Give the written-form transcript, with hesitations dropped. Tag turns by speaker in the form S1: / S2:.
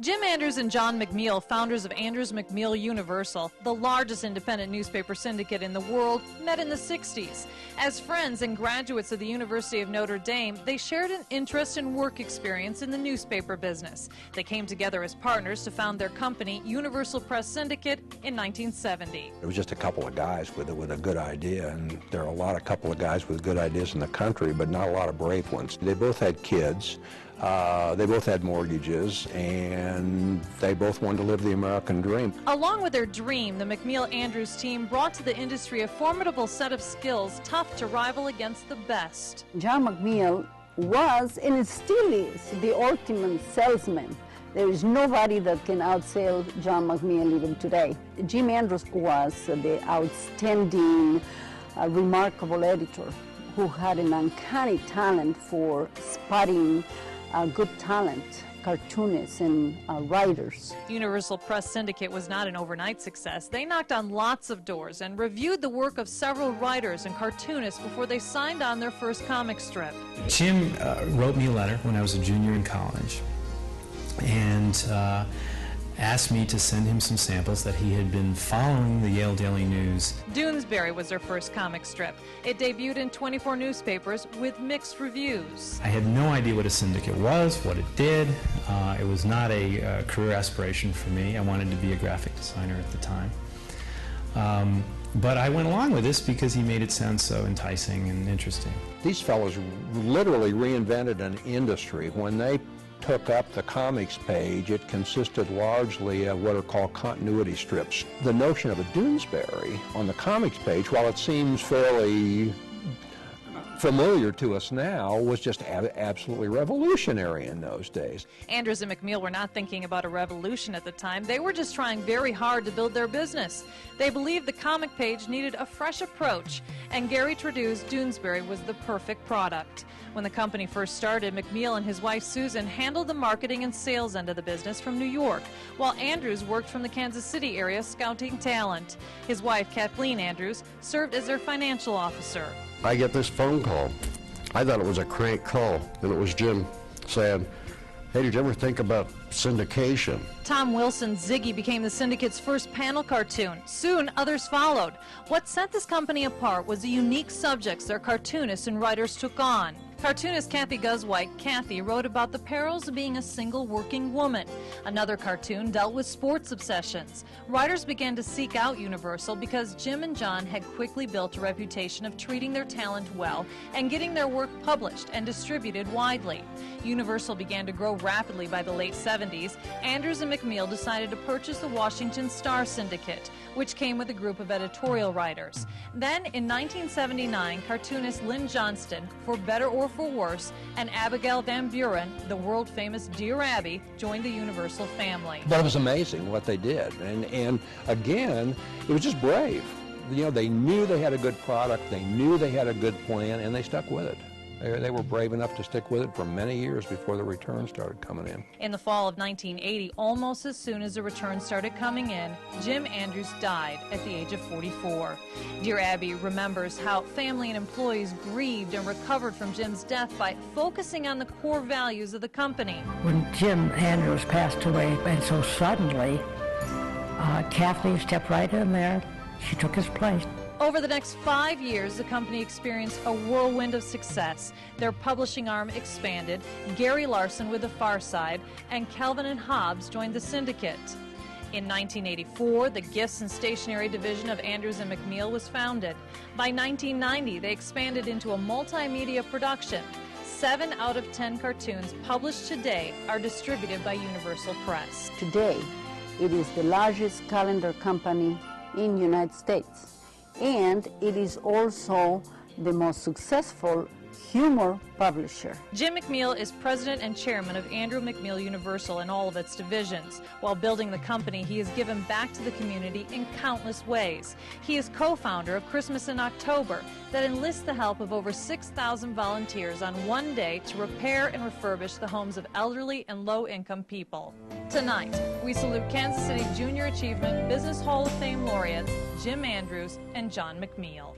S1: Jim Andrews and John McMeel, founders of Andrews McMeel Universal, the largest independent newspaper syndicate in the world, met in the 60s. As friends and graduates of the University of Notre Dame, they shared an interest and work experience in the newspaper business. They came together as partners to found their company, Universal Press Syndicate, in 1970.
S2: It was just a couple of guys with a good idea, and there are a couple of guys with good ideas in the country, but not a lot of brave ones. They both had kids. They both had mortgages, and they both wanted to live the American dream.
S1: Along with their dream, the McMeel-Andrews team brought to the industry a formidable set of skills tough to rival against the best.
S3: John McMeel was, and still is, the ultimate salesman. There is nobody that can outsell John McMeel even today. Jim Andrews was the outstanding, remarkable editor who had an uncanny talent for spotting good talent, cartoonists and writers.
S1: Universal Press Syndicate was not an overnight success. They knocked on lots of doors and reviewed the work of several writers and cartoonists before they signed on their first comic strip.
S4: Jim wrote me a letter when I was a junior in college and asked me to send him some samples that he had been following the Yale Daily News.
S1: Doonesbury was their first comic strip. It debuted in 24 newspapers with mixed reviews.
S4: I had no idea what a syndicate was, what it did. It was not a career aspiration for me. I wanted to be a graphic designer at the time. But I went along with this because he made it sound so enticing and interesting.
S2: These fellows literally reinvented an industry. When they took up the comics page, it consisted largely of what are called continuity strips. The notion of a Doonesbury on the comics page, while it seems fairly familiar to us now, was just absolutely revolutionary in those days.
S1: Andrews and McMeel were not thinking about a revolution at the time. They were just trying very hard to build their business. They believed the comic page needed a fresh approach, and Gary Trudeau's Doonesbury was the perfect product. When the company first started, McMeel and his wife Susan handled the marketing and sales end of the business from New York, while Andrews worked from the Kansas City area scouting talent. His wife, Kathleen Andrews, served as their financial officer.
S5: I get this phone call. I thought it was a crank call, and it was Jim saying, "Hey, did you ever think about syndication?"
S1: Tom Wilson's Ziggy became the syndicate's first panel cartoon. Soon, others followed. What set this company apart was the unique subjects their cartoonists and writers took on. Cartoonist Kathy Guswhite, Kathy, wrote about the perils of being a single working woman. Another cartoon dealt with sports obsessions. Writers began to seek out Universal because Jim and John had quickly built a reputation of treating their talent well and getting their work published and distributed widely. Universal began to grow rapidly by the late 70s. Andrews and McMeel decided to purchase the Washington Star Syndicate, which came with a group of editorial writers. Then, in 1979, cartoonist Lynn Johnston, for better or for worse, and Abigail Van Buren, the world-famous Dear Abby, joined the Universal family.
S2: But it was amazing what they did, and again, it was just brave. You know, they knew they had a good product, they knew they had a good plan, and they stuck with it. They were brave enough to stick with it for many years before the returns started coming in.
S1: In the fall of 1980, almost as soon as the returns started coming in, Jim Andrews died at the age of 44. Dear Abby remembers how family and employees grieved and recovered from Jim's death by focusing on the core values of the company.
S6: When Jim Andrews passed away, and so suddenly, Kathy stepped right in there. She took his place.
S1: Over the next 5 years, the company experienced a whirlwind of success. Their publishing arm expanded, Gary Larson with The Far Side, and Calvin and Hobbes joined the syndicate. In 1984, the gifts and stationery division of Andrews and McMeel was founded. By 1990, they expanded into a multimedia production. 7 out of 10 cartoons published today are distributed by Universal Press.
S3: Today, it is the largest calendar company in the United States. And it is also the most successful humor publisher.
S1: Jim McMeel is president and chairman of Andrew McMeel Universal and all of its divisions. While building the company, he has given back to the community in countless ways. He is co-founder of Christmas in October that enlists the help of over 6,000 volunteers on one day to repair and refurbish the homes of elderly and low-income people. Tonight, we salute Kansas City Junior Achievement Business Hall of Fame laureates Jim Andrews and John McMeel.